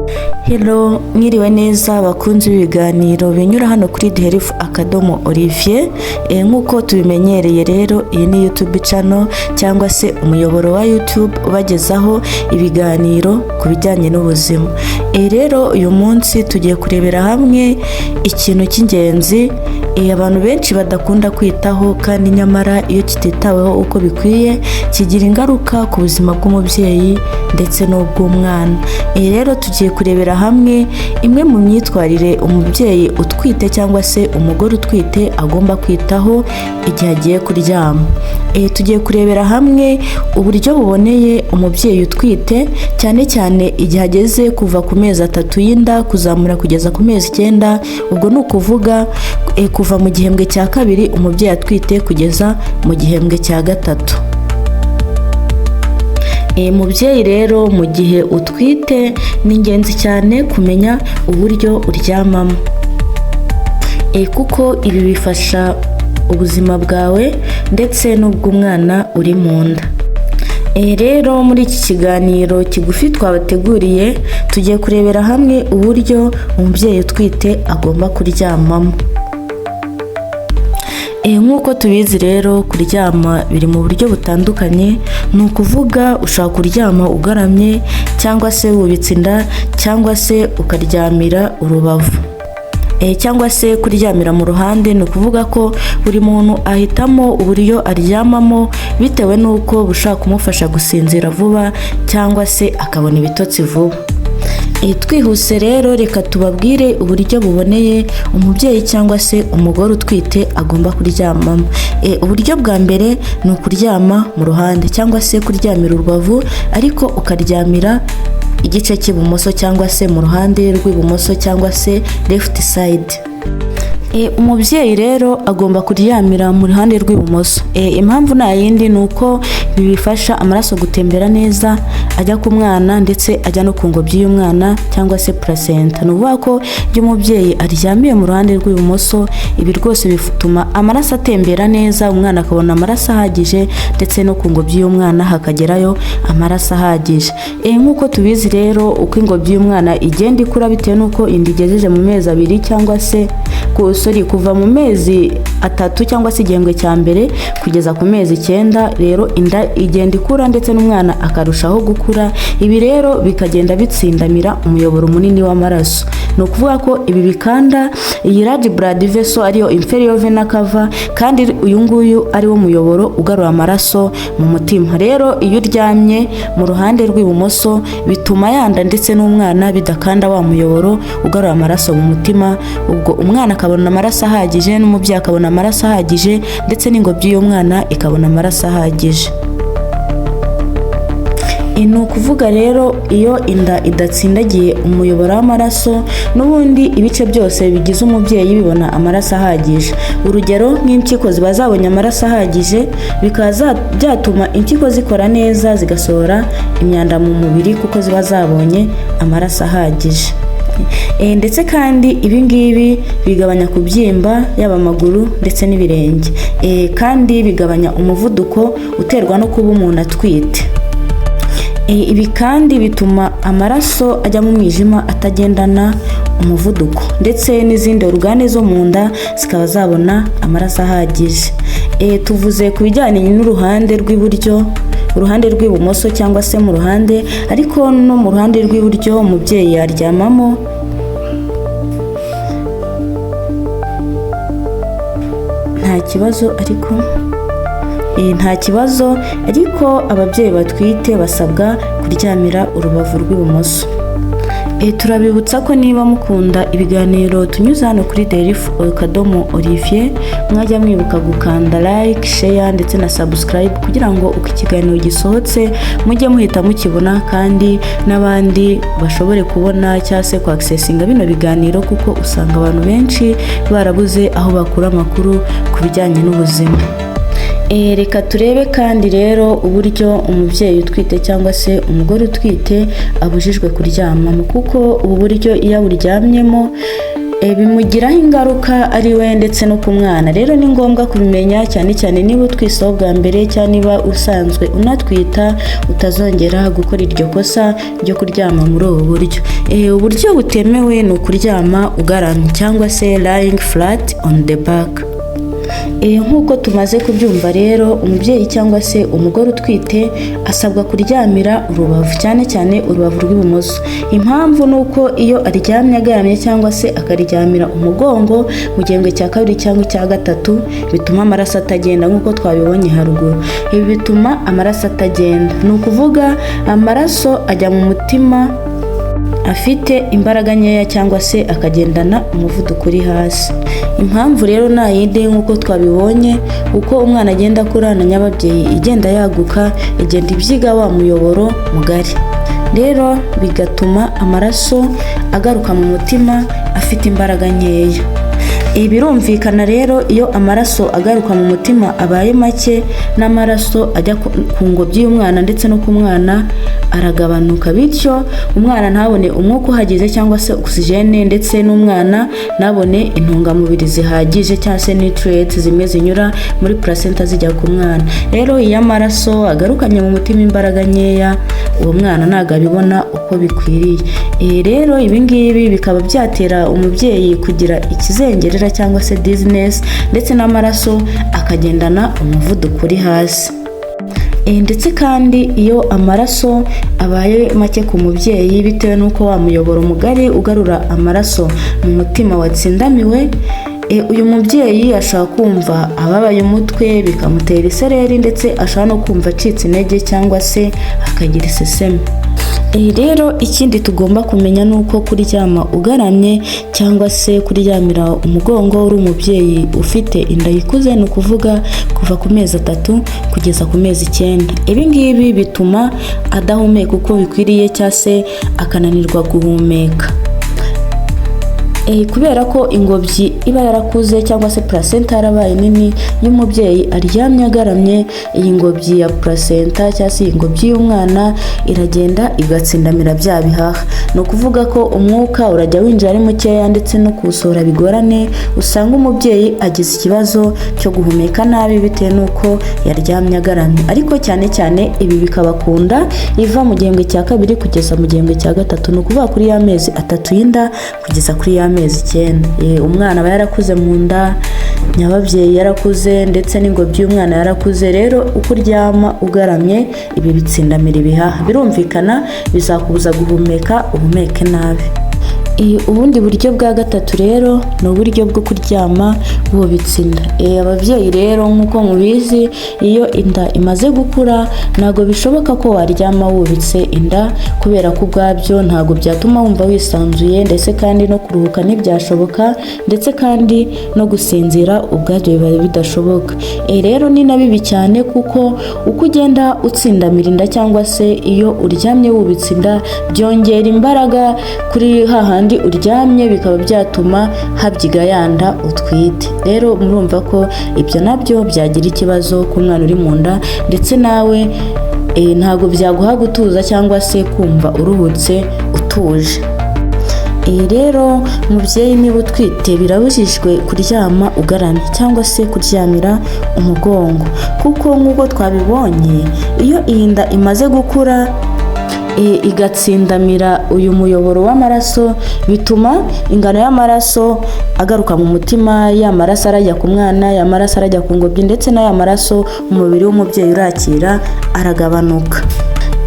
Hello, mwiriwe neza bakunzi b'ibiganiro binyura hano kuri TheHealth@Olivier. Nk'uko tubimenyereye rero, iyi ni YouTube channel cyangwa se umuyoboro wa YouTube ubagezaho ibiganiro ku bijyanye n'ubuzima. Rero uyu munsi tugiye kurebera hamwe ikintu cy'ingenzi abantu benshi badakunda kwitaho, kandi nyamara iyo kititaweho uko bikwiye kigira ingaruka ku buzima bw'umubyeyi ndetse n'ubw'umwana. Rero tugiye kurebera hamwe imwe mu myitwarire umubyeyi utwite cyangwa se umugore utwite agomba kwitaho igihe agiye kuryama. Tugiye kurebera hamwe uburyo buboneye umubyeyi utwite, cyane cyane igihe ageze kuva ku mezi 3 y'inda kuzamura kugeza ku mezi 9. Ubwo ni ukuvuga kuva mu gihembwe cya 2 umubyeyi atwite kugeza mu gihembwe cya 3. Mubyeyi rero, mu gihe utwite ni ingenzi cyane kumenya uburyo uryamamo, kuko ibi bifasha ubuzima bwawe ndetse n'ubw'umwana uri mu nda. Rero muri iki kiganiro kigufi twabateguriye tugiye kurebera hamwe uburyo umubyeyi utwite agomba kuryamamo. Nk'uko tubizi rero, kuryama biri mu buryo butandukanye. Ni ukuvuga ushobora kuryama ugaramye, cyangwa se wubitse inda, cyangwa se ukaryamira urubavu, cyangwa se kuryamira mu ruhande. Ni ukuvuga ko buri muntu ahitamo uburyo aryamamo bitewe n'uko bushaka kumufasha gusinzira vuba cyangwa se akabona ibitotsi vuba. Twihuse rero, reka tubabwire uburyo buboneye umubyeyi cyangwa se umugore utwite agomba kuryamamo. Uburyo bwa mbere ni ukuryama mu ruhande cyangwa se kuryamira urubavu, ariko ukaryamira igice cy'ibumoso cyangwa se mu ruhande rw'ibumoso cyangwa se left side. Umubyeyi rero agomba kuryamira mu ruhande rw'ibumoso. Impamvu nta yindi, ni uko ibi bifasha amaraso gutembera neza ajya ku mwana ndetse ajya no ku ngobyi y'umwana cyangwa se placenta. Ni ukuvuga ko iyo umubyeyi aryamiye mu ruhande rw'ibumoso, ibi rwose bituma amaraso atembera neza, umwana akabona amaraso ahagije ndetse no ku ngobyi y'umwana hakagerayo amaraso ahagije. Nk'uko tubizi rero, uko ingobyi y'umwana igenda ikura bitewe n'uko inda igejeje mu mezi 2 cyangwa se kuva mu mezi 3 cyangwa se igihembwe cya mbere kugeza ku mezi 9, rero inda igenda ikura ndetse n'umwana akarushaho gukura. Ibi rero bikagenda bitsindamira umuyoboro munini w'amaraso. Ni ukuvuga ko ibi bikanda iyi large blood vessel ariyo inferior vena cava, kandi uyu nguyu ari wo muyoboro ugarura amaraso mu mutima. Rero iyo uryamye mu ruhande rw'ibumoso bituma yanda ndetse n'umwana bidakanda wa muyoboro ugarura amaraso mu mutima. Ubwo umwana akabona amaraso ahagije n'umubyeyi akabona amaraso ahagije ndetse n'ingobyi y'umwana ikabona amaraso ahagije. Ni ukuvuga rero, iyo inda idatsindagiye umuyoboro w'amaraso, n'ubundi ibice byose bigize umubyeyi bibona amaraso ahagije. Urugero, nk'impyiko ziba zabonye amaraso ahagije, bikaba byatuma impyiko zikora neza zigasohora imyanda mu mubiri kuko ziba zabonye amaraso ahagije. Ndetse kandi ibi ngibi bigabanya kubyimba, yaba amaguru ndetse n'ibirenge, kandi bigabanya umuvuduko uterwa no kuba umuntu atwite. Ibi kandi bituma amaraso ajya mu mwijima atagendana umuvuduko, ndetse n'izindi organe zo mu nda zikaba zabona amaraso ahagije. Tuvuze ku bijyanye n'uruhande rw'iburyo, uruhande rw'ibumoso cyangwa se mu ruhande, ariko no mu ruhande rw'iburyo umubyeyi yaryamamo nta kibazo, ariko ababyeyi batwite basabwa kuryamira urubavu rw'ibumoso. Turabibutsa ko niba mukunda ibiganiro tunyuza hano kuri TheHealth@Olivier, mwajya mwibuka gukanda like, share ndetse na subscribe kugira ngo uko ikiganiro gisohotse mujye muhita mukibona, kandi n'abandi bashobore kubona cyangwa se ku accessinga bino biganiro, kuko usanga abantu benshi barabuze aho bakura amakuru ku bijyanye n'ubuzima. Reka turebe kandi rero uburyo umubyeyi utwite cyangwa se umugore utwite abujijwe kuryamamo, kuko ubu buryo iyo awuryamyemo bimugiraho ingaruka ari we ndetse no ku mwana. Rero ni ngombwa kubimenya, cyane cyane niba utwisaho bwa mbere cyangwa niba usanzwe unatwita, utazongera gukora iryo kosa ryo kuryama muri ubu buryo. Uburyo butemewe ni ukuryama ugaramye cyangwa se lying flat on the back. Nk'uko tumaze kubyumva rero, umubyeyi cyangwa se umugore utwite asabwa kuryamira urubavu, cyane cyane urubavu rw'ibumoso. Impamvu ni uko iyo aryamye agaramye cyangwa se akaryamira umugongo mu gihembwe cya kabiri cyangwa icya gatatu, bituma amaraso atagenda nk'uko twabibonye haruguru. Ibi bituma amaraso atagenda, ni ukuvuga amaraso ajya mu mutima afite imbaraga nkeya cyangwa se akagendana umuvuduko uri hasi. Impamvu rero nta yindi, nk'uko twabibonye, uko umwana agenda akura na nyababyeyi igenda yaguka, igenda ibyiga wa muyoboro mugari, rero bigatuma amaraso agaruka mu mutima afite imbaraga nkeya. Birumvikana rero iyo amaraso agaruka mu mutima abaye make, n'amaraso ajya ku ngobyi y'umwana ndetse no ku mwana aragabanuka, bityo umwana ntabone umwuka uhagije cyangwa se oxygene, ndetse n'umwana ntabone intungamubiri zihagije cyangwa se nutrients zimwe zinyura muri placenta zijya ku mwana. Rero iyo amaraso agarukanye mu mutima imbaraga nkeya, uwo mwana ntabwo abibona uko bikwiriye. Rero ibi ngibi bikaba byatera umubyeyi kugira ikizengerera cyangwa se dizziness, ndetse n'amaraso akagendana umuvuduko uri hasi. Ndetse kandi iyo amaraso abaye make ku mubyeyi, bitewe n'uko wa muyoboro mugari ugarura amaraso mu mutima watsindamiwe, uyu mubyeyi ashobora kumva ababaye umutwe, bikamutera isereri, ndetse ashobora no kumva acitse intege cyangwa se akagira iseseme. Rero ikindi tugomba kumenya ni uko kuryama ugaramye cyangwa se kuryamira umugongo uri umubyeyi ufite inda ikuze, ni ukuvuga kuva ku mezi 3 kugeza ku mezi 9. Ibi ngibi bituma adahumeka uko bikwiriye cyangwa se akananirwa guhumeka. Kubera ko ingobyi iba yarakuze cyangwa se placenta yarabaye nini, iyo umubyeyi aryamye agaramye, iyi ngobyi ya placenta cyangwa se ingobyi y'umwana iragenda igatsindamira bya bihaha. Ni ukuvuga ko umwuka urajya winjira ari mukeya, ndetse no kuwusohora bigorane. Usanga umubyeyi agize ikibazo cyo guhumeka nabi bitewe n'uko yaryamye agaramye. Ariko cyane cyane ibi bikaba ku nda iva mu gihembwe cya kabiri kugeza mu gihembwe cya gatatu, ni ukuvuga kuri ya mezi 3 y'inda kugeza kuri ya mezi 9. Umwana aba yarakuze mu nda, nyababyeyi yarakuze, ndetse n'ingobyi y'umwana yarakuze. Rero uko uryama ugaramye, ibi bitsindamira ibihaha, birumvikana bizakubuza guhumeka, uhumeke nabi. Ubundi buryo bwa gatatu rero ni uburyo bwo kuryama wubitse inda. Ababyeyi rero nk'uko mubizi, iyo inda imaze gukura ntabwo bishoboka ko waryama wubitse inda, kubera ko ubwabyo ntabwo byatuma wumva wisanzuye, ndetse kandi no kuruhuka ntibyashoboka, ndetse kandi no gusinzira ubwabyo biba bidashoboka. Rero ni na bibi cyane, kuko uko ugenda utsindamira inda cyangwa se iyo uryamye wubitse inda, byongera imbaraga kuri hahandi uryamye, bikaba byatuma habyiga yanda utwite. Rero murumva ko ibyo nabyo byagira ikibazo ku mwana uri mu nda, ndetse nawe ntabwo byaguha gutuza cyangwa se kumva uruhutse utuje. Rero mubyeyi niba utwite, birabujijwe kuryama ugaramye cyangwa se kuryamira umugongo, kuko nk'uko twabibonye, iyo iyi nda imaze gukura igatsindamira uyu muyoboro w'amaraso, bituma ingano y'amaraso agaruka mu mutima, ya maraso arajya ku mwana, ya maraso arajya ku ngobyi, ndetse n'aya maraso umubiri w'umubyeyi urakira aragabanuka.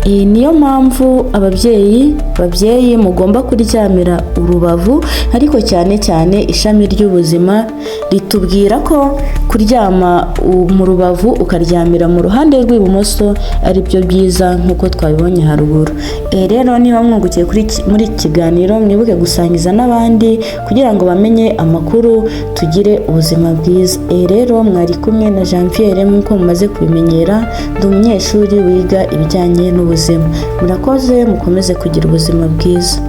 Niyo mpamvu ababyeyi mugomba kuryamira urubavu, ariko cyane cyane ishami ry'ubuzima ritubwira ko kuryama mu rubavu ukaryamira mu ruhande rw'ibumoso ari byo byiza, nk'uko twabibonye haruguru. Rero niba mwungukiye muri iki kiganiro, mwibuke gusangiza n'abandi kugira ngo bamenye amakuru, tugire ubuzima bwiza. Rero mwari kumwe na Jean Pierre, nk'uko mumaze kubimenyera, ndi umunyeshuri wiga ibijyanye n'ubuzima. Murakoze, mukomeze kugira ubuzima bwiza.